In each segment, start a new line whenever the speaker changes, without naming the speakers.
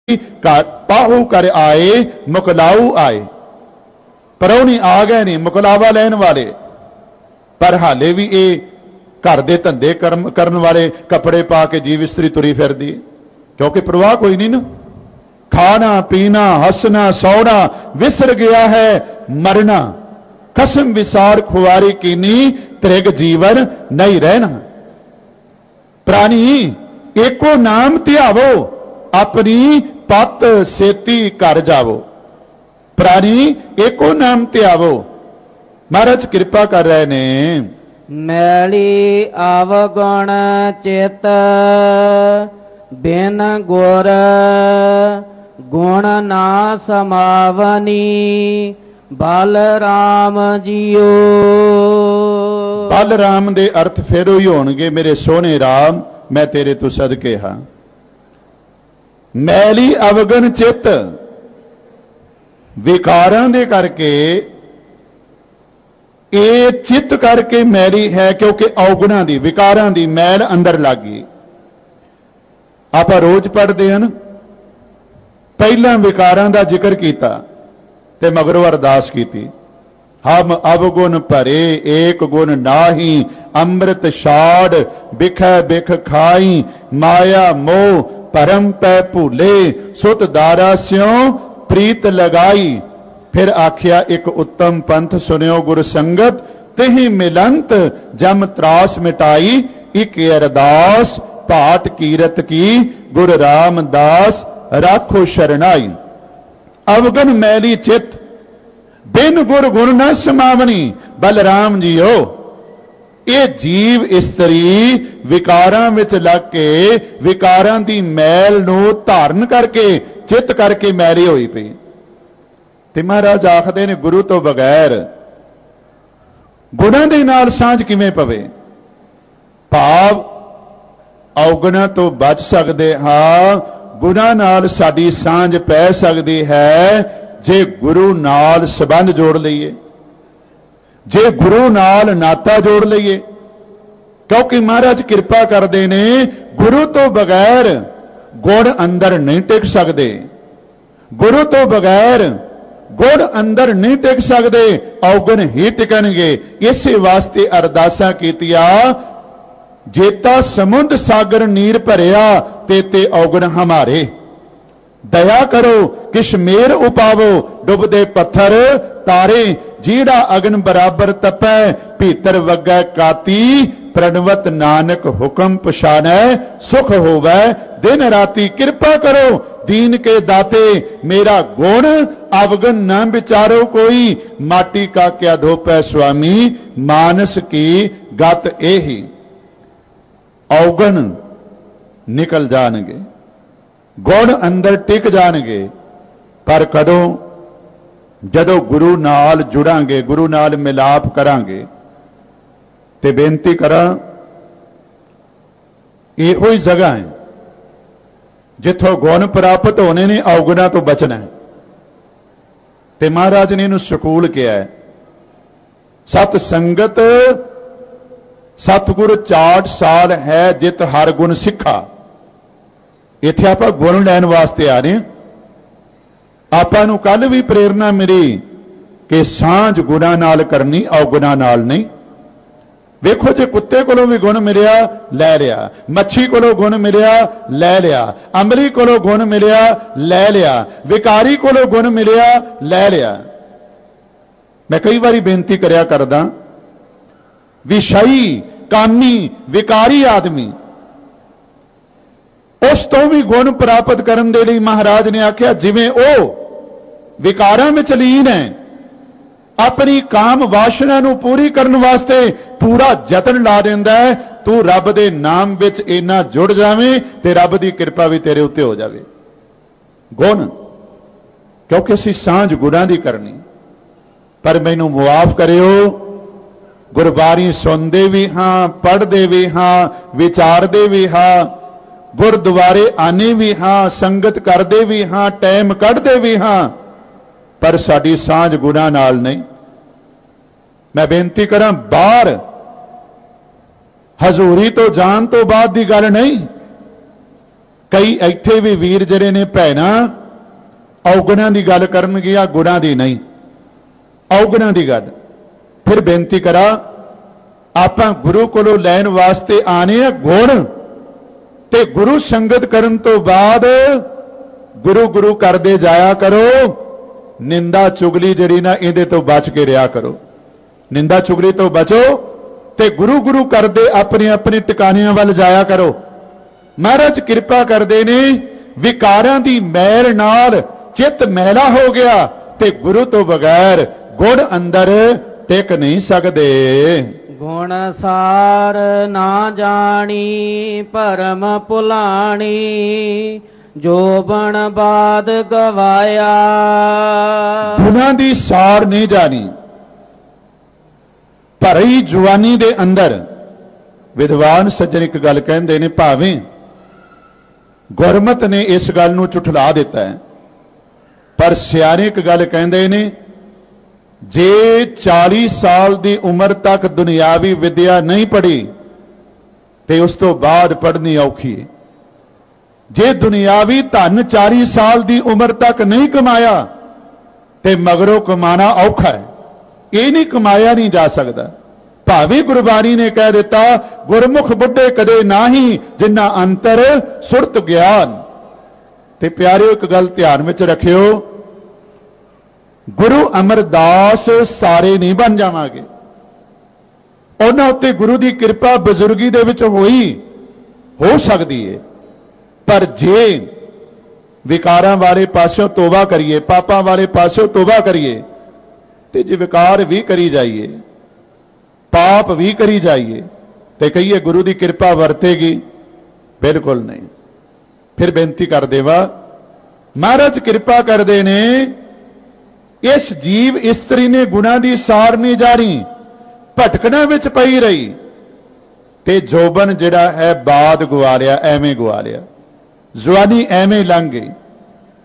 पाहू कर आए मुकलाऊ आए। परौने आ गए ने मुकलावा लैन वाले, पर हाले भी ये घर के धंधे करन वाले कपड़े पा के जीव इस्तरी तुरी फिरदी, क्योंकि प्रवाह कोई नहीं ना। खाना पीना हंसना सौना विसर गया है मरना, कसम विसार खुआरी कीनी त्रिग जीवन नहीं रहना। प्राणी एको नाम ध्यावो अपनी पत सेती कर जावो। प्राणी एको नाम ध्यावो। महाराज कृपा कर रहे ने,
मैली अवगुण चित बिन गुर गुण ना समावनी बलराम जियो।
बलराम दे अर्थ फिर ही होणगे, मेरे सोहने राम मैं तेरे तो सदके हां। मैली अवगन चित, विकारां दे करके ये चित करके मैली है, क्योंकि अवगुणा दी विकारां दी मैल अंदर लग गई। आप रोज पढ़ते हैं ना, पहला विकारां दा जिक्र किया ते मगरों अरदास की, हम अवगुण भरे एक गुण नाही, अमृत छाड़ बिख बिख खाई, माया मोह परम पै भूले, सुत दारा स्यों प्रीत लगाई। फिर आख्या एक उत्तम पंथ सुनियो गुर संगत, तिहि मिलंत जम त्रास मिटाई, इक अरदास पाठ कीरत की, गुर रामदास राखो शरणाई। अवगन मैली चित बिन गुर गुण न समावनी बलराम जीओ। ये जीव इस्तरी विकारां विच लग के विकारां दी मैल नूं धारण करके चित करके मैली होई पई। ते महाराज आखदे ने गुरु तो बगैर गुणां दे नाल सांझ किवें पवे। भाव अवगुणां तो बच सकदे हां, गुणां नाल साडी सांझ पै सकदी है जे गुरु नाल संबंध जोड़ लईए, जे गुरु नाल नाता जोड़ लईए। क्योंकि महाराज कृपा करते ने, गुरु तो बगैर गुण अंदर नहीं टिक सकते, गुरु तो बगैर गुण अंदर नहीं टिक सकते, अवगुण ही टिकणगे। इस वास्ते अरदासां कीतियां, जेता समुद्र सागर नीर भरिया ते अवगुण हमारे, दया करो किश मेर उपावो, डुबदे पत्थर तारे, जीड़ा अग्न बराबर तपै, भीतर वगै काती, प्रणवत नानक हुक्म पछानै, सुख होवै दिन राती। कृपा करो दीन के दाते, मेरा गुण अवगुण न विचारो कोई, माटी का क्या धोपै स्वामी, मानस की गत एही। अवगुण निकल जाणगे, गुण अंदर टिक जाणगे, पर कदों जदों गुरु नाल जुड़ांगे, गुरु नाल मिलाप करांगे। ते बेनती करां, इहो ही जगह है जिथों गुण प्राप्त होने ने, अवगुणा तो बचना है। ते महाराज ने इहनूं सकूल किया है, सत संगत सतगुर चाट साल है, जित हर गुण सिखा। इत्थे आपां गुण लैण वास्ते आ रहे, आपां नूं कल भी प्रेरणा मिली कि सांझ गुणां नाल करनी, अवगुणां नाल नहीं। वेखो जे कुत्ते कोलों भी गुण मिलिया लै लिया, मच्छी कोलों गुण मिलिया लै लिया, अंबरी कोलों गुण मिलिया लै लिया, विकारी कोलों गुण मिलिया लै लिया। मैं कई बारी बेनती करया करदा, विषयी कामी विकारी आदमी, उस तो भी गुण प्राप्त करन दे लई महाराज ने आख्या, जिवें ओ विकारां विच लीन है, अपनी काम वासना नूं पूरी करन वास्ते पूरा जतन ला दिंदा है, तू रब दे नाम विच इन्ना जुड़ जावें ते रब दी कृपा भी तेरे उत्ते हो जावे। गुण क्योंकि असीं सांझ गुणां दी करनी। पर मैनूं मुआफ करियो, गुरबाणी सुनदे भी हां, पढ़दे भी हां, विचारदे भी हां, गुरद्वारे आने भी हां, संगत करदे भी हां, टाइम कढ़दे भी हां, पर साडी सांझ गुणां नाल नहीं। मैं बेनती करां, बाहर हजूरी तो जान तो बाद दी गल नहीं, कई इत्थे भी वीर जिहड़े ने भैणां औगणां दी गल करनगियां, गुणां दी नहीं, औगणां दी गल। फिर बेनती करा, आपां गुरु कोलों लैण वास्ते आने आ गुण, ते गुरु संगत करन तो बाद गुरु गुरु करदे जाया करो। निंदा चुगली जिहड़ी ना इहदे तो बच के रिहा करो। निंदा चुगली तो बचो ते गुरु गुरु करदे अपने अपने टिकाणियां वल जाया करो। महाराज कृपा करदे ने, विकारां दी मैल नाल चित मैला हो गया ते गुरु तो बगैर गुण अंदर टिक नहीं सकदे।
गुण सार ना जानी परम भुलानी, जोबन बाद गवाया।
गुणां दी सार नहीं जानी, भरी जवानी दे अंदर विद्वान सज्जन एक गल कहंदे ने, भावें गुरमत ने इस गल नूं झुठला दिता है, पर सियाणे एक गल कहंदे ने, जे 40 साल की उम्र तक दुनियावी विद्या नहीं पढ़ी तो उस तो बाद पढ़नी औखी है। जे दुनियावी धन 40 साल की उम्र तक नहीं कमाया तो मगरों कमाना औखा है। ये नहीं कमाया नहीं जा सकता। भावी गुरबाणी ने कह दिता, गुरमुख बुढ़े कदे नाही जिन्ना अंतर सुरत ज्ञान। ते प्यारिओ एक गल ध्यान में रखियो, गुरु अमरदास सारे नहीं बन जावांगे। उन्हां उत्ते गुरु की कृपा बजुर्गी दे विच होई हो सकती है, पर जे विकारां वाले पासों तोबा करिए, पापां वाले पासों तोबा करिए, ते जे विकार भी करी जाइए, पाप भी करी जाइए, तो कहिए गुरु की कृपा वरतेगी, बिल्कुल नहीं। फिर बेनती कर देवा, महाराज कृपा करदे ने, इस जीव इस्त्री ने गुणा की सार नहीं जानी, भटकना विच पई रही, ते जोबन जिहड़ा है बाद गवा लिया, एवें गवा लिया, जवानी एवें लंघ गई।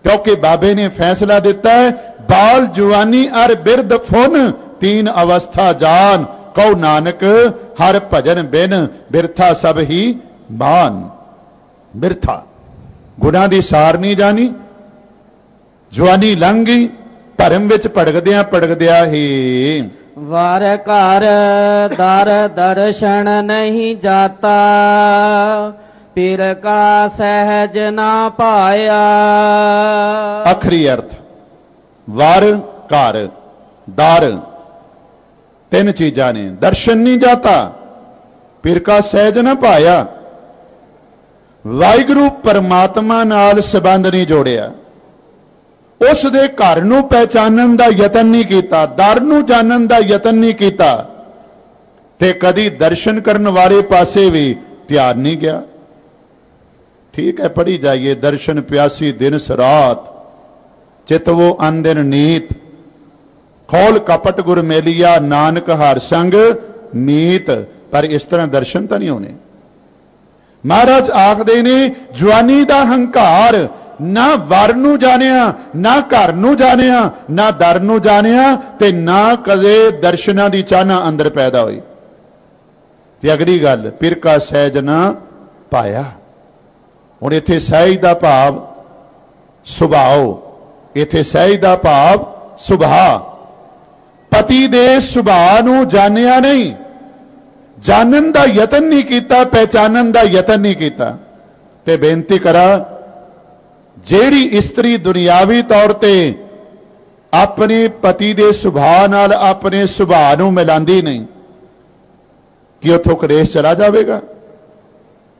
क्योंकि बाबे ने फैसला दिता है, बाल जवानी अर बिरद फुन तीन अवस्था जान, कहो नानक हर भजन बिन बिरथा सब ही मान। बिरथा गुणा की सार नहीं जानी, जवानी लंघ गई, धर्म विच भड़कदिया ही
वार घर दर दर्शन नहीं जाता, पीर का सहज ना पाया।
आखिरी अर्थ, वार घर दर तीन चीजा ने, दर्शन नहीं जाता, पीर का सहज ना पाया। वाहिगुरु परमात्मा नाल संबंध नहीं जोड़िया, उस दे घर नूं पहचानन दा यतन नहीं कीता, दर नूं जानन दा यतन नहीं कीता, ते कदी दर्शन करन वाले पासे भी ध्यान नहीं गया। ठीक है, पढ़ी जाइए, दर्शन प्यासी दिन सरात, चित वो अंदिन नीत, खोल कपट गुर मेलिया, नानक हर संग मीत। पर इस तरह दर्शन तो नहीं होने। महाराज आखदे ने, जवानी दा हंकार, ना वर नूं जानिया, ना घर नूं जानिया, ना दर नूं जानिया, ते ना कदे दर्शनां दी चाहना अंदर पैदा हुई। ते अगली गल, पिर का सहज ना पाया। हुण इत्थे सहज दा भाव सुभाव, इत्थे सहज दा भाव सुभाव। पति दे सुभाव नूं जानिया नहीं, जानन दा यतन नहीं कीता, पहचानन दा यतन नहीं कीता। ते बेनती करा, जेड़ी इस्त्री दुनियावी तौर ते अपने पति दे सुभाव नाल अपने सुभाव नूं मिलांदी नहीं, कि उत्थों कलेश चला जाएगा,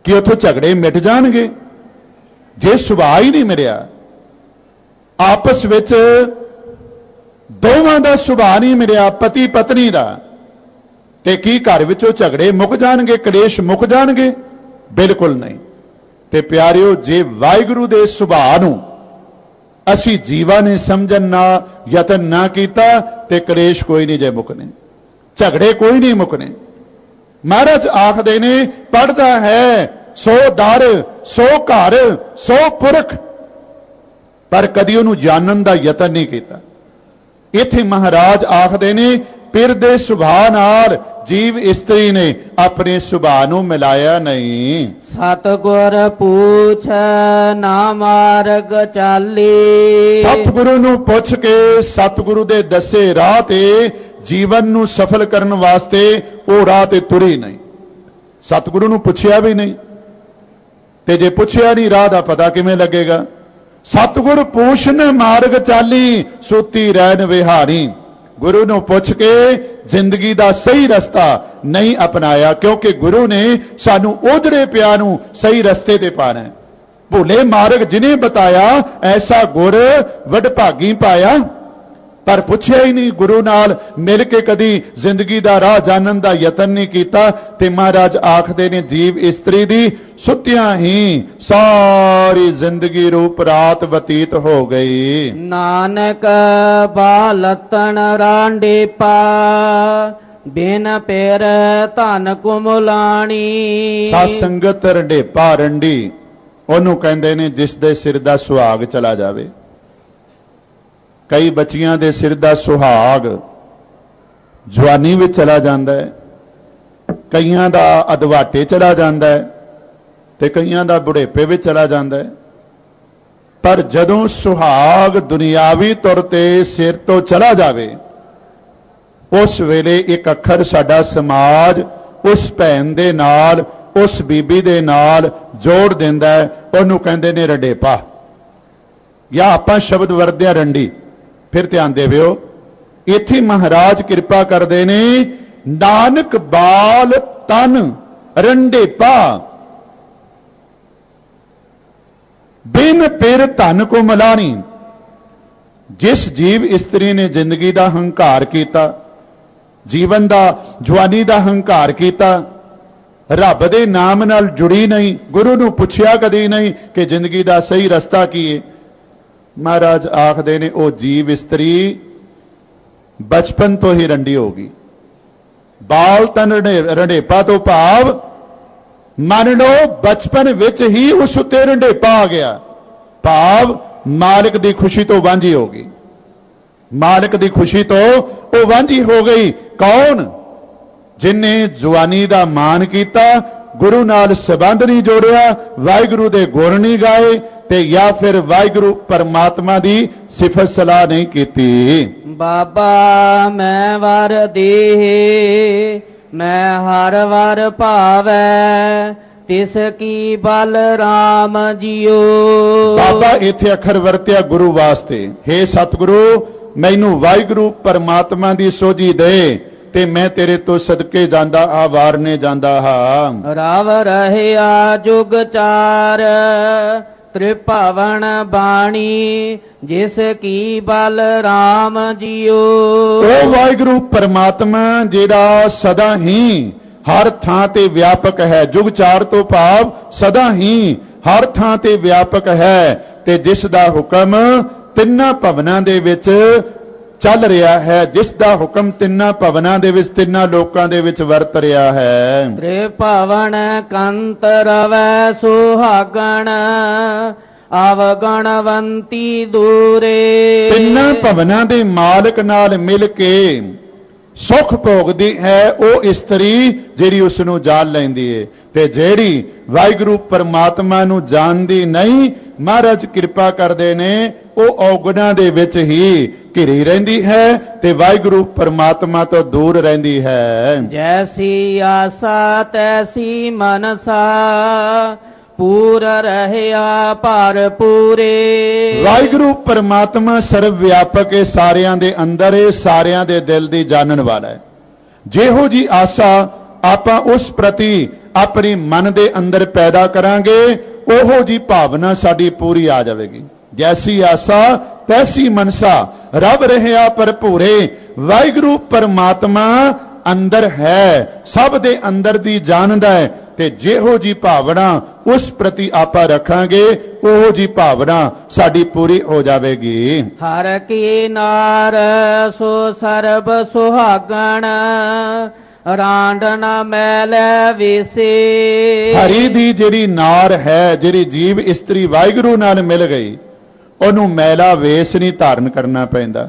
कि उत्थों झगड़े मिट जाणगे। जे सुभाव ही नहीं मिलिया, आपस विच दोवां दा सुभाव नहीं मिलिया, पति पत्नी दा, ते की घर विचों झगड़े मुक जाणगे, कलेश मुक जाणगे? बिल्कुल नहीं। ते प्यारिओ, जे वाहिगुरू दे सुभाव नूं असी जीवा ने समझन ना यतन ना कीता, ते कलेश कोई नहीं जे मुकने, झगड़े कोई नहीं मुकने। महाराज आखदे ने, पढ़दा है सो दर सो घर सो पुरख, पर कदी उहनूं जानन दा यतन नहीं कीता। इत्थे महाराज आखदे ने, ਪਿਰ ਦੇ ਸੁਭਾਅ ਨਾਲ ਜੀਵ ਇਸਤਰੀ ਨੇ ਆਪਣੇ ਸੁਭਾਅ ਨੂੰ ਮਿਲਾਇਆ ਨਹੀਂ।
ਸਤਿਗੁਰ ਪੂਛ ਨਾ ਮਾਰਗ ਚਾਲੀ।
ਸਤਿਗੁਰੂ ਨੂੰ ਪੁੱਛ ਕੇ ਸਤਿਗੁਰੂ ਦੇ ਦੱਸੇ ਰਾਹ ਤੇ ਜੀਵਨ ਨੂੰ ਸਫਲ ਕਰਨ ਵਾਸਤੇ ਉਹ ਰਾਹ ਤੇ ਤੁਰੀ ਨਹੀਂ। ਸਤਿਗੁਰੂ ਨੂੰ ਪੁੱਛਿਆ ਵੀ ਨਹੀਂ, ਤੇ ਜੇ ਪੁੱਛਿਆ ਨਹੀਂ ਰਾਹ ਦਾ ਪਤਾ ਕਿਵੇਂ ਲੱਗੇਗਾ। ਸਤਿਗੁਰ ਪੂਛਨ ਮਾਰਗ ਚਾਲੀ, ਸੂਤੀ ਰਹਿਨ ਵਿਹਾਰੀ। ਗੁਰੂ ਨੂੰ ਪੁੱਛ ਕੇ ਜ਼ਿੰਦਗੀ ਦਾ ਸਹੀ ਰਸਤਾ ਨਹੀਂ ਅਪਣਾਇਆ, ਕਿਉਂਕਿ ਗੁਰੂ ਨੇ ਸਾਨੂੰ ਉਧੜੇ ਪਿਆ ਨੂੰ ਸਹੀ ਰਸਤੇ ਤੇ ਪਾਣਾ। ਭੁੱਲੇ ਮਾਰਗ ਜਿਨੇ ਬਤਾਇਆ, ਐਸਾ ਗੁਰ ਵਡਭਾਗੀ ਪਾਇਆ। ਪਰ ਪੁੱਛਿਆ ਹੀ ਨਹੀਂ, ਗੁਰੂ ਨਾਲ ਮਿਲ ਕੇ ਕਦੀ ਜ਼ਿੰਦਗੀ ਦਾ ਰਾਹ ਜਾਣਨ ਦਾ ਯਤਨ ਨਹੀਂ ਕੀਤਾ। ਤੇ ਮਹਾਰਾਜ ਆਖਦੇ ਨੇ ਜੀਵ ਇਸਤਰੀ ਦੀ ਸੁੱਤਿਆਂ ਹੀ ਸਾਰੀ ਜ਼ਿੰਦਗੀ ਰੂਪ ਰਾਤ ਬਤੀਤ ਹੋ ਗਈ।
ਨਾਨਕ ਬਾਲਤਨ ਰਾਂਡੇ ਪਾ, ਬਿਨ ਪੇਰ ਧਨ ਕੁਮਲਾਣੀ।
ਸਾਧ ਸੰਗਤ ਰੰਡੇਪਾ ਰੰਡੀ ਉਹਨੂੰ ਕਹਿੰਦੇ ਨੇ ਜਿਸ ਦੇ ਸਿਰ ਦਾ ਸੁਹਾਗ ਚਲਾ ਜਾਵੇ। ਕਈ ਬੱਚੀਆਂ ਦੇ ਸਿਰ ਦਾ ਸੁਹਾਗ ਜਵਾਨੀ ਵਿੱਚ ਚਲਾ ਜਾਂਦਾ ਹੈ, ਕਈਆਂ ਦਾ ਅਧਵਾਟੇ ਚਲਾ ਜਾਂਦਾ ਹੈ, ਤੇ ਕਈਆਂ ਦਾ ਬੁਢੇਪੇ ਵਿੱਚ ਚਲਾ ਜਾਂਦਾ ਹੈ। ਪਰ ਜਦੋਂ ਸੁਹਾਗ ਦੁਨਿਆਵੀ ਤੌਰ ਤੇ ਸਿਰ ਤੋਂ ਚਲਾ ਜਾਵੇ, ਉਸ ਵੇਲੇ ਇੱਕ ਅੱਖਰ ਸਾਡਾ ਸਮਾਜ ਉਸ ਭੈਣ ਦੇ ਨਾਲ, ਉਸ ਬੀਬੀ ਦੇ ਨਾਲ ਜੋੜ ਦਿੰਦਾ ਹੈ। ਉਹਨੂੰ ਕਹਿੰਦੇ ਨੇ ਰੰਡੇਪਾ, ਜਾਂ ਆਪਾਂ ਸ਼ਬਦ ਵਰਤਦੇ ਹਾਂ ਰੰਡੀ। ਫਿਰ ਧਿਆਨ ਦੇਵਿਓ, ਇੱਥੇ ਮਹਾਰਾਜ ਕਿਰਪਾ ਕਰਦੇ ਨੇ, ਨਾਨਕ ਬਾਲ ਤਨ ਰੰਡੇਪਾ, ਬਿਨ ਪਿਰ ਧਨ ਕੋ ਮਲਾਣੀ। ਜਿਸ ਜੀਵ ਇਸਤਰੀ ਨੇ ਜ਼ਿੰਦਗੀ ਦਾ ਹੰਕਾਰ ਕੀਤਾ, ਜੀਵਨ ਦਾ ਜਵਾਨੀ ਦਾ ਹੰਕਾਰ ਕੀਤਾ, ਰੱਬ ਦੇ ਨਾਮ ਨਾਲ ਜੁੜੀ ਨਹੀਂ, ਗੁਰੂ ਨੂੰ ਪੁੱਛਿਆ ਕਦੀ ਨਹੀਂ ਕਿ ਜ਼ਿੰਦਗੀ ਦਾ ਸਹੀ ਰਸਤਾ ਕੀ ਹੈ। ਮਹਾਰਾਜ ਆਖਦੇ ਨੇ ਉਹ ਜੀਵ ਇਸਤਰੀ ਬਚਪਨ ਤੋਂ ਹੀ ਰੰਡੀ ਹੋ ਗਈ। ਬਾਲ ਤਨ ਰੰਡੇਪਾ ਤੋਂ ਭਾਵ ਮੰਨ ਲਓ ਬਚਪਨ ਵਿੱਚ ਹੀ ਉਸ ਉੱਤੇ ਰੰਡੇਪਾ ਆ ਗਿਆ, ਭਾਵ ਮਾਲਕ ਦੀ ਖੁਸ਼ੀ ਤੋਂ ਵਾਂਝੀ ਹੋ ਗਈ। ਮਾਲਕ ਦੀ ਖੁਸ਼ੀ ਤੋਂ ਉਹ ਵਾਂਝੀ ਹੋ ਗਈ। ਕੌਣ? ਜਿਨਨੇ ਜਵਾਨੀ ਦਾ ਮਾਣ ਕੀਤਾ, ਗੁਰੂ ਨਾਲ ਸੰਬੰਧ ਨਹੀਂ ਜੋੜਿਆ, ਵਾਹਿਗੁਰੂ ਦੇ ਗੁਣ ਨਹੀਂ ਗਾਏ, ਤੇ ਜਾਂ ਫਿਰ ਵਾਹਿਗੁਰੂ ਪਰਮਾਤਮਾ ਦੀ ਸਿਫਤ ਸਲਾਹ ਨਹੀਂ ਕੀਤੀ।
ਬਾਬਾ ਮੈਂ ਵਰ ਦੇ, ਮੈਂ ਹਰ ਵਰ ਭਾਵੈ, ਤਿਸ ਕੀ ਬਲ ਰਾਮ ਜੀਓ।
ਬਾਬਾ ਇੱਥੇ ਅੱਖਰ ਵਰਤਿਆ ਗੁਰੂ ਵਾਸਤੇ। ਹੇ ਸਤਿਗੁਰੂ, ਮੈਨੂੰ ਵਾਹਿਗੁਰੂ ਪਰਮਾਤਮਾ ਦੀ ਸੋਝੀ ਦੇ, ਤੇ ਮੈਂ ਤੇਰੇ ਤੋਂ ਸਦਕੇ ਜਾਂਦਾ ਆ, ਵਾਰਨੇ ਜਾਂਦਾ ਹਾਂ।
ਰਾਵ ਰਹਿਆ ਜੁਗ ਚਾਰ, ਤ੍ਰਿਭਵਨ ਬਾਣੀ, ਜਿਸ ਕੀ ਬਲ ਰਾਮ ਜੀਓ।
ਉਹ ਵਾਹਿਗੁਰੂ ਪਰਮਾਤਮਾ ਜਿਹੜਾ ਸਦਾ ਹੀ ਹਰ ਥਾਂ ਤੇ ਵਿਆਪਕ ਹੈ। ਜੁਗ ਚਾਰ ਤੋਂ ਭਾਵ ਸਦਾ ਹੀ ਹਰ ਥਾਂ ਤੇ ਵਿਆਪਕ ਹੈ, ਤੇ ਜਿਸ ਦਾ ਹੁਕਮ ਤਿੰਨਾਂ ਭਵਨਾਂ ਦੇ ਵਿੱਚ ਚੱਲ ਰਿਹਾ ਹੈ, ਜਿਸ ਦਾ ਹੁਕਮ ਤਿੰਨਾਂ ਭਵਨਾਂ ਦੇ ਵਿੱਚ, ਤਿੰਨਾਂ ਲੋਕਾਂ ਦੇ ਵਿੱਚ ਵਰਤ ਰਿਹਾ ਹੈ।
ਤ੍ਰਿਭਵਨ ਕੰਤ ਰਵੈ ਸੁਹਾਗਣ, ਅਵਗਣਵੰਤੀ ਦੂਰੇ।
ਤਿੰਨਾਂ ਭਵਨਾਂ ਦੇ ਮਾਲਕ ਨਾਲ ਮਿਲ ਕੇ ਸੁਖ ਭੋਗਦੀ ਹੈ ਉਹ ਇਸਤਰੀ ਜਿਹੜੀ ਉਸ ਨੂੰ ਜਾਣ ਲੈਂਦੀ ਹੈ। ਤੇ ਜਿਹੜੀ ਵਾਹਿਗੁਰੂ ਪਰਮਾਤਮਾ ਨੂੰ ਜਾਣਦੀ ਨਹੀਂ, ਮਹਾਰਾਜ ਕਿਰਪਾ ਕਰਦੇ ਨੇ, ਉਹ ਔਗਣਾਂ ਦੇ ਵਿੱਚ ਹੀ ਘਿਰੀ ਰਹਿੰਦੀ ਹੈ ਤੇ ਵਾਹਿਗੁਰੂ ਪਰਮਾਤਮਾ ਤੋਂ ਦੂਰ ਰਹਿੰਦੀ ਹੈ।
ਜੈਸੀ ਆਸਾ ਤੈਸੀ ਮਨਸਾ, ਪੂਰ ਰਹਿਆ ਭਰ ਪੂਰੇ।
ਵਾਹਿਗੁਰੂ ਪਰਮਾਤਮਾ ਸਰਵ ਵਿਆਪਕ ਹੈ, ਸਾਰਿਆਂ ਦੇ ਅੰਦਰ ਹੈ, ਸਾਰਿਆਂ ਦੇ ਦਿਲ ਦੀ ਜਾਣਨ ਵਾਲਾ ਹੈ। ਜਿਹੋ ਜੀ ਆਸਾ ਆਪਾਂ ਉਸ ਪ੍ਰਤੀ ਆਪਣੀ ਮਨ ਦੇ ਅੰਦਰ ਪੈਦਾ ਕਰਾਂਗੇ, ਉਹੋ ਜੀ ਭਾਵਨਾ ਸਾਡੀ ਪੂਰੀ ਆ ਜਾਵੇਗੀ। ਜੈਸੀ ਆਸਾ ਤੈਸੀ ਮਨਸਾ, ਰੱਬ ਰਹਿਆ ਭਰਪੂਰੇ। ਵਾਹਿਗੁਰੂ ਪਰਮਾਤਮਾ ਅੰਦਰ ਹੈ, ਸਭ ਦੇ ਅੰਦਰ ਦੀ ਜਾਣਦਾ ਹੈ, ਤੇ ਜਿਹੋ ਜੀ ਭਾਵਨਾ ਉਸ ਪ੍ਰਤੀ ਆਪਾਂ ਰੱਖਾਂਗੇ, ਉਹੋ ਜੀ ਭਾਵਨਾ ਸਾਡੀ ਪੂਰੀ ਹੋ ਜਾਵੇਗੀ।
ਹਰ ਕੀ ਨਾਰ ਸੋ ਸਰਬ ਸੁਹਾਗਣ, ਰਾਂਡ ਨਾ ਮੈਲੈ ਵਿਸੇ।
ਹਰੀ ਦੀ ਜਿਹੜੀ ਨਾਰ ਹੈ, ਜਿਹੜੀ ਜੀਵ ਇਸਤਰੀ ਵਾਹਿਗੁਰੂ ਨਾਲ ਮਿਲ ਗਈ, ਉਹਨੂੰ ਮੈਲਾ ਵੇਸ ਨਹੀਂ ਧਾਰਨ ਕਰਨਾ ਪੈਂਦਾ,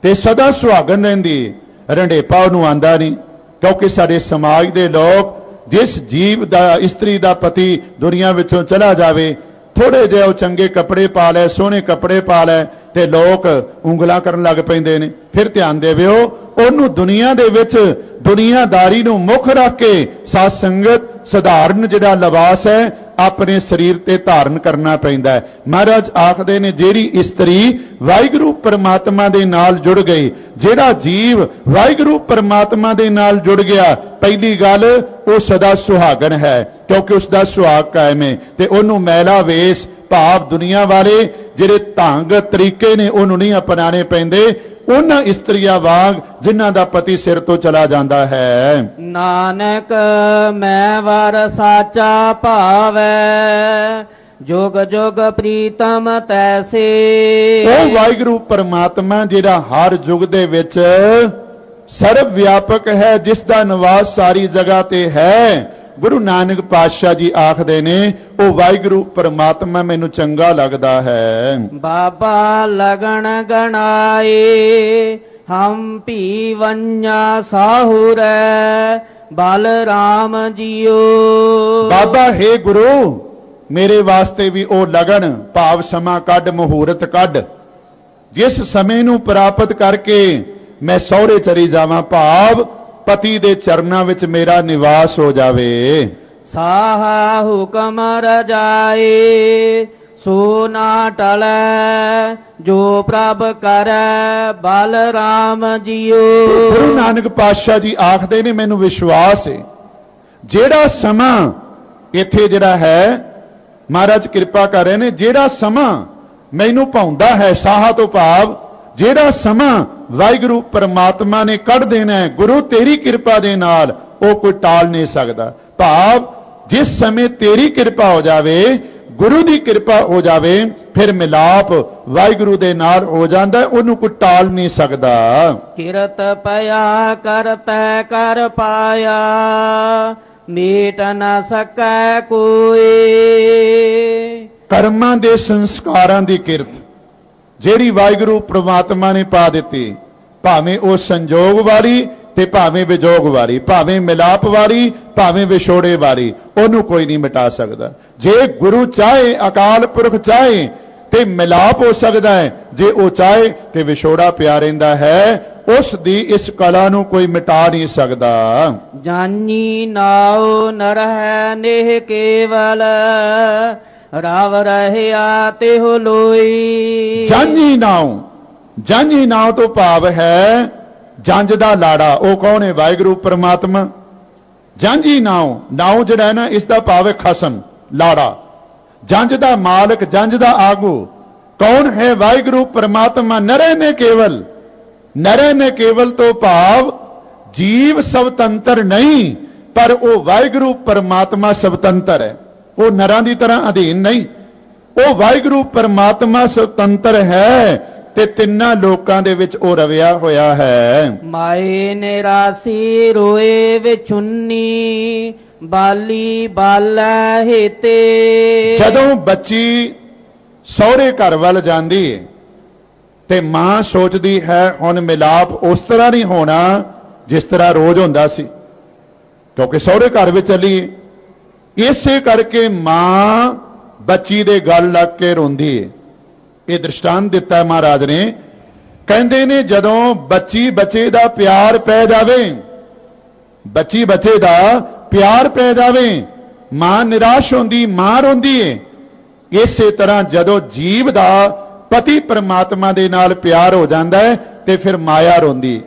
ਤੇ ਸਦਾ ਸੁਹਾਗਣ ਰਹਿੰਦੀ, ਰੰਡੇਪਾ ਉਹਨੂੰ ਆਂਦਾ ਨਹੀਂ, ਕਿਉਂਕਿ ਸਾਡੇ ਸਮਾਜ ਦੇ ਲੋਕ ਜਿਸ ਜੀਵ ਦਾ ਇਸਤਰੀ ਦਾ ਪਤੀ ਦੁਨੀਆ ਵਿੱਚੋਂ ਚਲਾ ਜਾਵੇ, ਥੋੜੇ ਜਿਹੇ ਉਹ ਚੰਗੇ ਕੱਪੜੇ ਪਾ ਲੈ, ਸੋਹਣੇ ਕੱਪੜੇ ਪਾ ਲੈ, ਤੇ ਲੋਕ ਉਂਗਲਾਂ ਕਰਨ ਲੱਗ ਪੈਂਦੇ ਨੇ। ਫਿਰ ਧਿਆਨ ਦੇਵਿਓ, ਉਹਨੂੰ ਦੁਨੀਆ ਦੇ ਵਿੱਚ ਦੁਨੀਆਦਾਰੀ ਨੂੰ ਮੁੱਖ ਰੱਖ ਕੇ ਸਾਧ ਸੰਗਤ ਸਧਾਰਨ ਜਿਹੜਾ ਲਿਬਾਸ ਹੈ ਆਪਣੇ ਸਰੀਰ ਤੇ ਧਾਰਨ ਕਰਨਾ ਪੈਂਦਾ ਹੈ। ਮਹਾਰਾਜ ਆਖਦੇ ਨੇ ਜਿਹੜੀ ਇਸਤਰੀ ਵਾਹਿਗੁਰੂ ਪਰਮਾਤਮਾ ਦੇ ਨਾਲ ਜੁੜ ਗਈ, ਜਿਹੜਾ ਜੀਵ ਵਾਹਿਗੁਰੂ ਪਰਮਾਤਮਾ ਦੇ ਨਾਲ ਜੁੜ ਗਿਆ, ਪਹਿਲੀ ਗੱਲ ਉਹ ਸਦਾ ਸੁਹਾਗਣ ਹੈ, ਕਿਉਂਕਿ ਉਸ ਦਾ ਸੁਹਾਗ ਕਾਇਮ ਹੈ। ਤੇ ਉਹਨੂੰ ਮੈਲਾ ਵੇਸ ਭਾਵ ਦੁਨੀਆ ਵਾਲੇ ਜਿਹੜੇ ਢੰਗ ਤਰੀਕੇ ਨੇ ਉਹਨੂੰ ਨਹੀਂ ਅਪਣਾਣੇ ਪੈਂਦੇ, ਉਹਨਾਂ ਇਸਤਰੀਆਂ ਵਾਂਗ ਜਿਨ੍ਹਾਂ ਦਾ ਪਤੀ ਸਿਰ ਤੋਂ ਚਲਾ ਜਾਂਦਾ ਹੈ।
ਨਾਨਕ ਮੈਂ ਵਰ ਸਾਚਾ ਭਾਵੈ, ਜੁਗ ਜੁਗ ਪ੍ਰੀਤਮ ਤੈਸੇ।
ਉਹ ਵਾਹਿਗੁਰੂ ਪਰਮਾਤਮਾ ਜਿਹੜਾ ਹਰ ਯੁਗ ਦੇ ਵਿੱਚ ਸਰਵ ਵਿਆਪਕ ਹੈ, ਜਿਸ ਦਾ ਨਿਵਾਸ ਸਾਰੀ ਜਗ੍ਹਾ ਤੇ ਹੈ। ਗੁਰੂ ਨਾਨਕ ਪਾਤਸ਼ਾਹ ਜੀ ਆਖਦੇ ਨੇ ਉਹ ਵਾਹਿਗੁਰੂ ਪਰਮਾਤਮਾ ਮੈਨੂੰ ਚੰਗਾ ਲੱਗਦਾ ਹੈ।
ਬਾਬਾ ਲਗਣ ਗਣਾਏ ਹਮ ਭੀ ਵੰਨਾ ਸਾਹੁਰੈ, ਬਲ ਰਾਮ ਜੀਓ। ਬਾਬਾ
ਹੈ ਗੁਰੂ, ਮੇਰੇ ਵਾਸਤੇ ਵੀ ਉਹ ਲਗਨ ਭਾਵ ਸਮਾਂ ਕੱਢ, ਮੁਹੂਰਤ ਕੱਢ, ਜਿਸ ਸਮੇਂ ਨੂੰ ਪ੍ਰਾਪਤ ਕਰਕੇ ਮੈਂ ਸਹੁਰੇ ਚਲੀ ਜਾਵਾਂ, ਭਾਵ ਪਤੀ ਦੇ ਚਰਨਾਂ ਵਿੱਚ ਮੇਰਾ ਨਿਵਾਸ ਹੋ ਜਾਵੇ।
ਸਾਹਾ ਹੁਕਮ ਰਜਾਏ ਸੋ ਨਾ ਟਲੈ, ਜੋ ਪ੍ਰਭ ਕਰੈ ਬਲ ਰਾਮ ਜੀਓ।
ਗੁਰੂ ਨਾਨਕ ਪਾਤਸ਼ਾਹ ਜੀ ਆਖਦੇ ਨੇ ਮੈਨੂੰ ਵਿਸ਼ਵਾਸ ਹੈ, ਜਿਹੜਾ ਸਮਾਂ ਇੱਥੇ ਜਿਹੜਾ ਹੈ ਮਹਾਰਾਜ ਕਿਰਪਾ ਕਰ ਰਹੇ ਨੇ, ਜਿਹੜਾ ਸਮਾਂ ਮੈਨੂੰ ਭਾਉਂਦਾ ਹੈ, ਸਾਹਾ ਤੋਂ ਭਾਵ ਜਿਹੜਾ ਸਮਾਂ ਵਾਹਿਗੁਰੂ ਪਰਮਾਤਮਾ ਨੇ ਕੱਢ ਦੇਣਾ ਹੈ ਗੁਰੂ ਤੇਰੀ ਕਿਰਪਾ ਦੇ ਨਾਲ, ਉਹ ਕੋਈ ਟਾਲ ਨਹੀਂ ਸਕਦਾ। ਭਾਵ ਜਿਸ ਸਮੇਂ ਤੇਰੀ ਕਿਰਪਾ ਹੋ ਜਾਵੇ, ਗੁਰੂ ਦੀ ਕਿਰਪਾ ਹੋ ਜਾਵੇ, ਫਿਰ ਮਿਲਾਪ ਵਾਹਿਗੁਰੂ ਦੇ ਨਾਲ ਹੋ ਜਾਂਦਾ, ਉਹਨੂੰ ਕੋਈ ਟਾਲ ਨਹੀਂ ਸਕਦਾ।
ਕਿਰਤ ਪਿਆ ਕਰਤੈ ਕਰ ਪਾਇਆ, ਮੀਟ ਨਾ ਸਕੈ ਕੋਈ।
ਕਰਮਾਂ ਦੇ ਸੰਸਕਾਰਾਂ ਦੀ ਕਿਰਤ ਜਿਹੜੀ ਵਾਹਿਗੁਰੂ ਪ੍ਰਮਾਤਮਾ ਨੇ ਪਾ ਦਿੱਤੀ, ਭਾਵੇਂ ਉਹ ਸੰਜੋਗ ਵਾਲੀ ਤੇ ਭਾਵੇਂ ਵਿਜੋਗ ਵਾਲੀ, ਭਾਵੇਂ ਮਿਲਾਪ ਵਾਲੀ ਭਾਵੇਂ ਵਿਛੋੜੇ ਵਾਲੀ, ਉਹਨੂੰ ਕੋਈ ਨਹੀਂ ਮਿਟਾ ਸਕਦਾ। ਜੇ ਗੁਰੂ ਚਾਹੇ, ਅਕਾਲ ਪੁਰਖ ਚਾਹੇ ਤੇ ਮਿਲਾਪ ਹੋ ਸਕਦਾ ਹੈ, ਜੇ ਉਹ ਚਾਹੇ ਤੇ ਵਿਛੋੜਾ ਪਿਆ ਰਹਿੰਦਾ ਹੈ। ਉਸ ਦੀ ਇਸ ਕਲਾ ਨੂੰ ਕੋਈ ਮਿਟਾ ਨਹੀਂ ਸਕਦਾ।
ਜਾਨੀ ਨਾਉ ਨਰਹਿ ਨੇਹ ਕੇਵਲ, ਰਾਵ ਰਹਿਆ ਤਿਹੁ ਲੋਈ।
ਜਾਨੀ ਨਾਉ, ਜਾਨੀ ਨਾਉ ਤੋਂ ਭਾਵ ਹੈ ਜੰਜ ਦਾ ਲਾੜਾ। ਉਹ ਕੌਣ ਹੈ? ਵਾਹਿਗੁਰੂ ਪਰਮਾਤਮਾ। ਜਾਂਝੀ ਨਾਉ, ਨਾਉ ਜਿਹੜਾ ਹੈ ਨਾ, ਇਸ ਦਾ ਭਾਵ ਹੈ ਖਸਮ, ਲਾੜਾ। ਜੰਜ ਦਾ ਮਾਲਕ, ਜੰਜ ਦਾ ਆਗੂ ਕੌਣ ਹੈ? ਵਾਹਿਗੁਰੂ ਪਰਮਾਤਮਾ। ਨਰੇ ਨੇ ਕੇਵਲ, ਨਰੇ ਨੇ ਕੇਵਲ ਤੋਂ ਭਾਵ ਜੀਵ ਸਵਤੰਤਰ ਨਹੀਂ, ਪਰ ਉਹ ਵਾਹਿਗੁਰੂ ਪਰਮਾਤਮਾ ਸਵਤੰਤਰ ਹੈ। ਉਹ ਨਰਾਂ ਦੀ ਤਰ੍ਹਾਂ ਅਧੀਨ ਨਹੀਂ, ਉਹ ਵਾਹਿਗੁਰੂ ਪਰਮਾਤਮਾ ਸੁਤੰਤਰ ਹੈ ਤੇ ਤਿੰਨਾਂ ਲੋਕਾਂ ਦੇ ਵਿੱਚ ਉਹ ਰਵਿਆ ਹੋਇਆ ਹੈ।
ਮਾਏ ਨਿਰਾਸੀ ਰੋਏ ਵਿਛੁੰਨੀ, ਬਾਲੀ ਬਾਲਾ ਹੇਤੇ।
ਜਦੋਂ ਬੱਚੀ ਸਹੁਰੇ ਘਰ ਵੱਲ ਜਾਂਦੀ ਹੈ ਤੇ ਮਾਂ ਸੋਚਦੀ ਹੈ ਹੁਣ ਮਿਲਾਪ ਉਸ ਤਰ੍ਹਾਂ ਨਹੀਂ ਹੋਣਾ ਜਿਸ ਤਰ੍ਹਾਂ ਰੋਜ਼ ਹੁੰਦਾ ਸੀ, ਕਿਉਂਕਿ ਸਹੁਰੇ ਘਰ ਵਿੱਚ ਚੱਲੀ। ਇਸੇ ਕਰਕੇ ਮਾਂ ਬੱਚੀ ਦੇ ਗਲ ਲੱਗ ਕੇ ਰੋਂਦੀ ਹੈ। ਇਹ ਦ੍ਰਿਸ਼ਟਾਂਤ ਦਿੱਤਾ ਮਹਾਰਾਜ ਨੇ। ਕਹਿੰਦੇ ਨੇ ਜਦੋਂ ਬੱਚੀ ਬੱਚੇ ਦਾ ਪਿਆਰ ਪੈ ਜਾਵੇ, ਬੱਚੀ ਬੱਚੇ ਦਾ ਪਿਆਰ ਪੈ ਜਾਵੇ, ਮਾਂ ਨਿਰਾਸ਼ ਹੁੰਦੀ, ਮਾਂ ਰੋਂਦੀ ਹੈ। ਇਸੇ ਤਰ੍ਹਾਂ ਜਦੋਂ ਜੀਵ ਦਾ ਪਤੀ ਪਰਮਾਤਮਾ ਦੇ ਨਾਲ ਪਿਆਰ ਹੋ ਜਾਂਦਾ ਹੈ ਤੇ ਫਿਰ ਮਾਇਆ ਰੋਂਦੀ,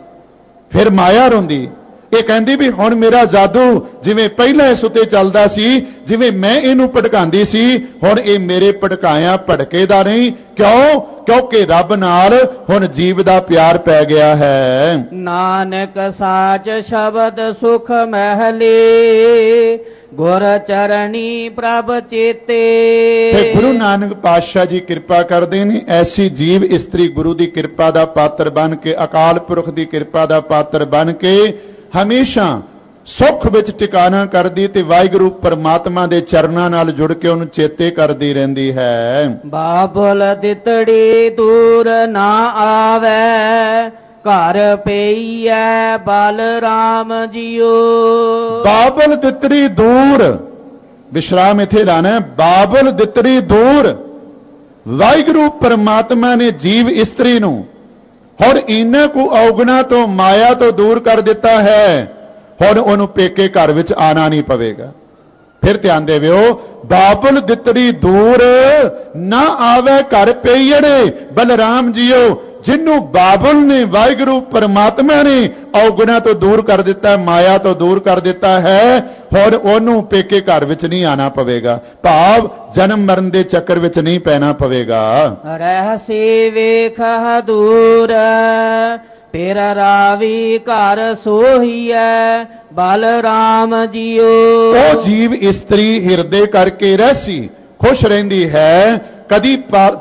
ਫਿਰ ਮਾਇਆ ਰੋਂਦੀ। ਇਹ ਕਹਿੰਦੀ ਵੀ ਹੁਣ ਮੇਰਾ ਜਾਦੂ ਜਿਵੇਂ ਪਹਿਲਾਂ ਇਸ ਉੱਤੇ ਚੱਲਦਾ ਸੀ, ਜਿਵੇਂ ਮੈਂ ਇਹਨੂੰ ਭਟਕਾਉਂਦੀ ਸੀ, ਹੁਣ ਇਹ ਮੇਰੇ ਭਟਕਾਇਆ ਭਟਕੇ ਦਾ ਨਹੀਂ। ਕਿਉਂ? ਕਿਉਂਕਿ ਰੱਬ ਨਾਲ ਹੁਣ ਜੀਵ ਦਾ ਪਿਆਰ ਪੈ ਗਿਆ ਹੈ।
ਨਾਨਕ ਸਾਚ ਸ਼ਬਦ ਸੁਖ ਮਹਿਲੇ, ਗੁਰ ਚਰਣੀ ਪ੍ਰਭ ਚੇਤੇ।
ਤੇ ਗੁਰੂ ਨਾਨਕ ਪਾਤਸ਼ਾਹ ਜੀ ਕਿਰਪਾ ਕਰਦੇ ਨੇ, ਐਸੀ ਜੀਵ ਇਸਤਰੀ ਗੁਰੂ ਦੀ ਕਿਰਪਾ ਦਾ ਪਾਤਰ ਬਣ ਕੇ, ਅਕਾਲ ਪੁਰਖ ਦੀ ਕਿਰਪਾ ਦਾ ਪਾਤਰ ਬਣ ਕੇ ਹਮੇਸ਼ਾ ਸੁੱਖ ਵਿੱਚ ਟਿਕਾਣਾ ਕਰਦੀ ਤੇ ਵਾਹਿਗੁਰੂ ਪਰਮਾਤਮਾ ਦੇ ਚਰਨਾਂ ਨਾਲ ਜੁੜ ਕੇ ਉਹਨੂੰ ਚੇਤੇ ਕਰਦੀ ਰਹਿੰਦੀ ਹੈ।
ਬਾਬਲ ਦਿਤੜੀ ਦੂਰ ਨਾ ਆਵੇ, ਘਰ ਪਈਐ ਬਲਰਾਮ ਜੀਓ।
ਬਾਬਲ ਦਿੱਤਰੀ ਦੂਰ, ਵਿਸ਼ਰਾਮ ਇੱਥੇ ਲਾਣਾ ਹੈ। ਬਾਬਲ ਦਿੱਤਰੀ ਦੂਰ, ਵਾਹਿਗੁਰੂ ਪਰਮਾਤਮਾ ਨੇ ਜੀਵ ਇਸਤਰੀ ਨੂੰ ਹੁਣ ਇਹਨਾਂ ਕੋ ਔਗਣਾ ਤੋਂ ਮਾਇਆ ਤੋਂ ਦੂਰ ਕਰ ਦਿੱਤਾ ਹੈ। ਹੁਣ ਉਹਨੂੰ ਪੇਕੇ ਘਰ ਵਿੱਚ ਆਣਾ ਨਹੀਂ ਪਵੇਗਾ। ਫਿਰ ਧਿਆਨ ਦੇਵਿਓ, ਬਾਬਲ ਦਿੱਤਰੀ ਦੂਰ ਨਾ ਆਵੇ ਘਰ ਪਈੜੇ ਬਲਰਾਮ ਜੀਓ। ਜਿਹਨੂੰ ਬਾਬਲ ਨੇ ਵਾਹਿਗੁਰੂ ਪਰਮਾਤਮਾ ਨੇ ਔਗਣਾ ਤੋਂ ਦੂਰ ਕਰ ਦਿੱਤਾ, ਮਾਇਆ ਤੋਂ ਦੂਰ ਕਰ ਦਿੱਤਾ ਹੈ, ਹੁਣ ਉਹਨੂੰ ਪੇਕੇ ਘਰ ਵਿੱਚ ਨਹੀਂ ਆਣਾ ਪਵੇਗਾ। ਭਾਵ ਜਨਮ ਮਰਨ ਦੇ ਚੱਕਰ ਵਿੱਚ ਨਹੀਂ ਪੈਣਾ ਪਵੇਗਾ।
ਰਹਿਸੀ ਵੇਖ ਦੂਰ ਫਿਰ ਰਾਵੀ ਘਰ ਸੋਹੀਐ ਬਲਰਾਮ ਜੀਓ।
ਉਹ ਜੀਵ ਇਸਤਰੀ ਹਿਰਦੇ ਕਰਕੇ ਰਹਿਸੀ ਖੁਸ਼ ਰਹਿੰਦੀ ਹੈ, ਕਦੀ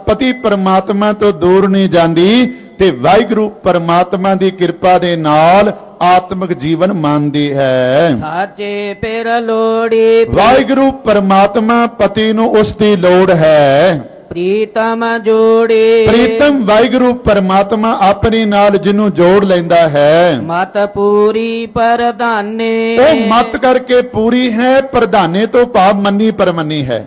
ਪਤੀ ਪਰਮਾਤਮਾ ਤੋਂ ਦੂਰ ਨਹੀਂ ਜਾਂਦੀ ਤੇ ਵਾਹਿਗੁਰੂ ਪਰਮਾਤਮਾ ਦੀ ਕਿਰਪਾ ਦੇ ਨਾਲ ਆਤਮਿਕ ਜੀਵਨ ਮੰਨਦੀ ਹੈ।
ਸਾਚੇ ਫਿਰ ਲੋੜੀ,
ਵਾਹਿਗੁਰੂ ਪਰਮਾਤਮਾ ਪਤੀ ਨੂੰ ਉਸ ਦੀ ਲੋੜ ਹੈ।
ਪ੍ਰੀਤਮ ਜੋੜੇ,
ਪ੍ਰੀਤਮ ਵਾਹਿਗੁਰੂ ਪਰਮਾਤਮਾ ਆਪਣੇ ਨਾਲ ਜਿਹਨੂੰ ਜੋੜ ਲੈਂਦਾ ਹੈ।
ਮਤ ਪੂਰੀ ਪ੍ਰਧਾਨੇ,
ਉਹ ਮਤ ਕਰਕੇ ਪੂਰੀ ਹੈ, ਪ੍ਰਧਾਨੇ ਤੋਂ ਭਾਵ ਮੰਨੀ ਪਰਮੰਨੀ ਹੈ।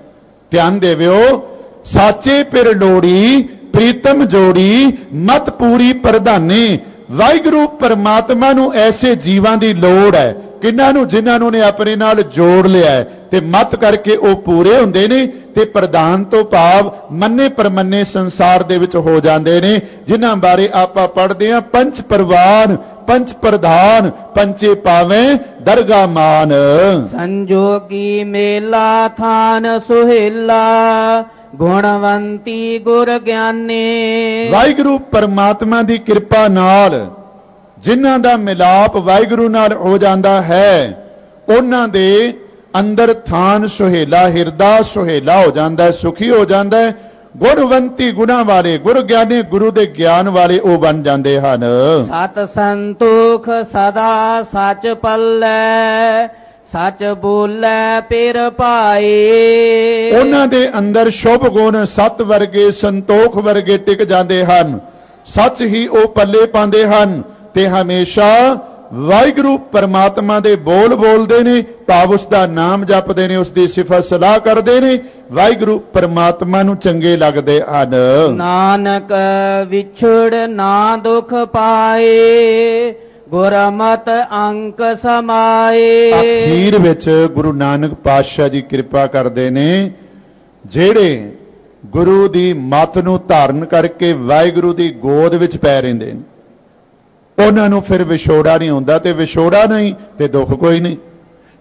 ਧਿਆਨ ਦੇਵਿਓ, ਸਾਚੇ ਪਿਰ ਲੋੜੀ ਪ੍ਰੀਤਮ ਜੋੜੀ ਮਤ ਪੂਰੀ ਪ੍ਰਧਾਨੇ। ਵਾਹਿਗੁਰੂ ਪਰਮਾਤਮਾ ਨੂੰ ਐਸੇ ਜੀਵਾਂ ਦੀ ਲੋੜ ਹੈ ਕਿਹਨਾਂ ਨੂੰ, ਜਿਨ੍ਹਾਂ ਨੂੰ ਨੇ ਆਪਣੇ ਨਾਲ ਜੋੜ ਲਿਆ ਹੈ ਤੇ ਮਤ ਕਰਕੇ ਉਹ ਪੂਰੇ ਹੁੰਦੇ ਨੇ ਤੇ ਪ੍ਰਧਾਨ ਤੋਂ ਭਾਵ ਮੰਨੇ ਪਰਮੰਨੇ ਸੰਸਾਰ ਦੇ ਵਿੱਚ ਹੋ ਜਾਂਦੇ ਨੇ, ਜਿਨ੍ਹਾਂ ਬਾਰੇ ਆਪਾਂ ਪੜ੍ਹਦੇ ਹਾਂ। ਪੰਚ ਪਰਵਾਨ ਪੰਚ ਪ੍ਰਧਾਨ ਪੰਚੇ ਪਾਵੇਂ ਦਰਗਾ ਮਾਨ।
ਸੰਜੋਗੀ ਮੇਲਾ ਥਾਨ ਸੁਹੇਲਾ ਗੁਣਵੰਤੀ ਗੁਰ ਗਿਆਨੀ।
ਵਾਹਿਗੁਰੂ ਪਰਮਾਤਮਾ ਦੀ ਕਿਰਪਾ ਨਾਲ ਜਿਨ੍ਹਾਂ ਦਾ ਮਿਲਾਪ ਵਾਹਿਗੁਰੂ ਨਾਲ ਹੋ ਜਾਂਦਾ ਹੈ, ਉਹਨਾਂ ਦੇ ਅੰਦਰ ਥਾਨ ਸੁਹੇਲਾ, ਹਿਰਦਾ ਸੁਹੇਲਾ ਹੋ ਜਾਂਦਾ ਹੈ, ਸੁਖੀ ਹੋ ਜਾਂਦਾ ਹੈ। ਗੁਣਵੰਤੀ ਗੁਣਾ ਵਾਲੇ, ਗੁਰ ਗਿਆਨੀ ਗੁਰੂ ਦੇ ਗਿਆਨ ਵਾਲੇ ਉਹ ਬਣ ਜਾਂਦੇ ਹਨ।
ਸਤ ਸੰਤੋਖ ਸਦਾ ਸੱਚ ਪੱਲੇ, ਸੱਚ ਬੋਲੇ ਪਿਰ ਪਾਏ।
ਉਹਨਾਂ ਦੇ ਅੰਦਰ ਸ਼ੁਭ ਗੁਣ ਸਤ ਵਰਗੇ, ਸੰਤੋਖ ਵਰਗੇ ਟਿਕ ਜਾਂਦੇ ਹਨ। ਸੱਚ ਹੀ ਉਹ ਪੱਲੇ ਪਾਉਂਦੇ ਹਨ ਤੇ ਹਮੇਸ਼ਾ ਵਾਹਿਗੁਰੂ ਪਰਮਾਤਮਾ ਦੇ ਬੋਲ ਬੋਲਦੇ ਨੇ, ਭਾਵ ਉਸ ਦਾ ਨਾਮ ਜਪਦੇ ਨੇ, ਉਸ ਦੀ ਸਿਫਤ ਸਲਾਹ ਕਰਦੇ ਨੇ, ਵਾਹਿਗੁਰੂ ਪਰਮਾਤਮਾ ਨੂੰ ਚੰਗੇ ਲੱਗਦੇ ਹਨ।
ਨਾਨਕ ਵਿਛੜ ਨਾ ਦੁਖ ਪਾਏ, ਗੁਰਮਤਿ ਅੰਕ ਸਮਾਏ।
ਅਖੀਰ ਵਿੱਚ ਗੁਰੂ ਨਾਨਕ ਪਾਤਸ਼ਾਹ ਜੀ ਕਿਰਪਾ ਕਰਦੇ ਨੇ, ਜਿਹੜੇ ਗੁਰੂ ਦੀ ਮੱਤ ਨੂੰ ਧਾਰਨ ਕਰਕੇ ਵਾਹਿਗੁਰੂ ਦੀ ਗੋਦ ਵਿੱਚ ਪੈ ਰਹਿੰਦੇ ਨੇ, ਉਹਨਾਂ ਨੂੰ ਫਿਰ ਵਿਛੋੜਾ ਨਹੀਂ ਹੁੰਦਾ ਤੇ ਵਿਛੋੜਾ ਨਹੀਂ ਤੇ ਦੁੱਖ ਕੋਈ ਨਹੀਂ।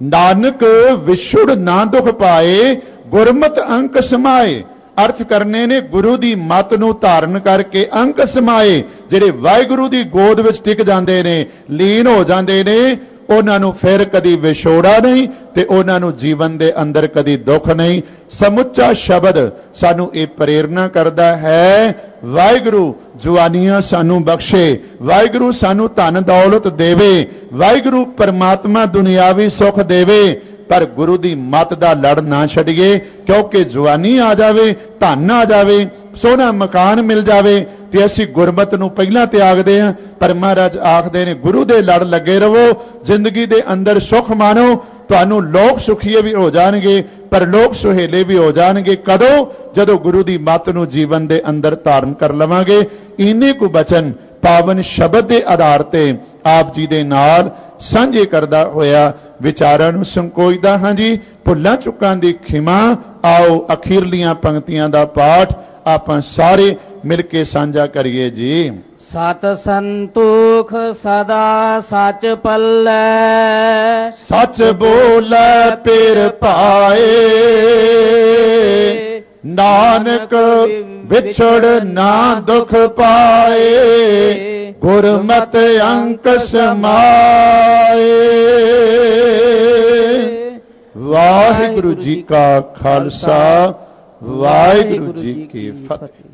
ਨਾਨਕ ਵਿਛੜ ਨਾ ਦੁੱਖ ਪਾਏ, ਗੁਰਮਤਿ ਅੰਕ ਸਮਾਏ। ਅਰਥ ਕਰਨੇ ਨੇ ਗੁਰੂ ਦੀ ਮੱਤ ਨੂੰ ਧਾਰਨ ਕਰਕੇ ਅੰਕ ਸਮਾਏ, ਜਿਹੜੇ ਵਾਹਿਗੁਰੂ ਦੀ ਗੋਦ ਵਿੱਚ ਟਿਕ ਜਾਂਦੇ ਨੇ, ਲੀਨ ਹੋ ਜਾਂਦੇ ਨੇ, ਉਹਨਾਂ ਨੂੰ ਫਿਰ ਕਦੀ ਵਿਛੋੜਾ ਨਹੀਂ ਤੇ ਉਹਨਾਂ ਨੂੰ ਜੀਵਨ ਦੇ ਅੰਦਰ ਕਦੀ ਦੁੱਖ ਨਹੀਂ। ਸਮੁੱਚਾ ਸ਼ਬਦ ਸਾਨੂੰ ਇਹ ਪ੍ਰੇਰਣਾ ਕਰਦਾ ਹੈ, ਵਾਹਿਗੁਰੂ ਜਵਾਨੀਆਂ ਸਾਨੂੰ ਬਖਸ਼ੇ, ਵਾਹਿਗੁਰੂ ਸਾਨੂੰ ਧਨ ਦੌਲਤ ਦੇਵੇ, ਵਾਹਿਗੁਰੂ ਪਰਮਾਤਮਾ ਦੁਨਿਆਵੀ ਸੁੱਖ ਦੇਵੇ, ਪਰ ਗੁਰੂ ਦੀ ਮੱਤ ਦਾ ਲੜ ਨਾ ਛੱਡੀਏ। ਕਿਉਂਕਿ ਜਵਾਨੀ ਆ ਜਾਵੇ, ਧਨ ਆ ਜਾਵੇ, ਸੋਹਣਾ ਮਕਾਨ ਮਿਲ ਜਾਵੇ ਤੇ ਅਸੀਂ ਗੁਰਮਤ ਨੂੰ ਪਹਿਲਾਂ ਤਿਆਗਦੇ ਹਾਂ। ਪਰ ਮਹਾਰਾਜ ਆਖਦੇ ਨੇ, ਗੁਰੂ ਦੇ ਲੜ ਲੱਗੇ ਰਹੋ, ਜ਼ਿੰਦਗੀ ਦੇ ਅੰਦਰ ਸੁੱਖ ਮਾਣੋ, ਤੁਹਾਨੂੰ ਲੋਕ ਸੁਖੀਏ ਵੀ ਹੋ ਜਾਣਗੇ ਪਰ ਲੋਕ ਸੁਹੇਲੇ ਵੀ ਹੋ ਜਾਣਗੇ। ਕਦੋਂ? ਜਦੋਂ ਗੁਰੂ ਦੀ ਮੱਤ ਨੂੰ ਜੀਵਨ ਦੇ ਅੰਦਰ ਧਾਰਨ ਕਰ ਲਵਾਂਗੇ। ਇੰਨੇ ਕੁ ਬਚਨ ਪਾਵਨ ਸ਼ਬਦ ਦੇ ਆਧਾਰ ਤੇ ਆਪ ਜੀ ਦੇ ਨਾਲ ਸਾਂਝੇ ਕਰਦਾ ਹੋਇਆ ਵਿਚਾਰਾਂ ਨੂੰ ਸੰਕੋਚਦਾ ਹਾਂ ਜੀ। ਭੁੱਲਾਂ ਚੁੱਕਾਂ ਦੀ ਖਿਮਾ। ਆਓ ਅਖੀਰਲੀਆਂ ਪੰਕਤੀਆਂ ਦਾ ਪਾਠ ਆਪਾਂ ਸਾਰੇ ਮਿਲ ਕੇ ਸਾਂਝਾ ਕਰੀਏ ਜੀ।
ਸਤ ਸੰਤੋਖ ਸਦਾ ਸੱਚ ਪੱਲੇ,
ਸੱਚ ਬੋਲੇ ਪਿਰ ਪਾਏ। ਨਾਨਕ ਵਿਛੜ ਨਾ ਦੁਖ ਪਾਏ, ਗੁਰਮਤਿ ਅੰਕ ਸਮਾਏ। ਵਾਹਿਗੁਰੂ ਜੀ ਕਾ ਖਾਲਸਾ, ਵਾਹਿਗੁਰੂ ਜੀ ਕੀ ਫਤਿਹ।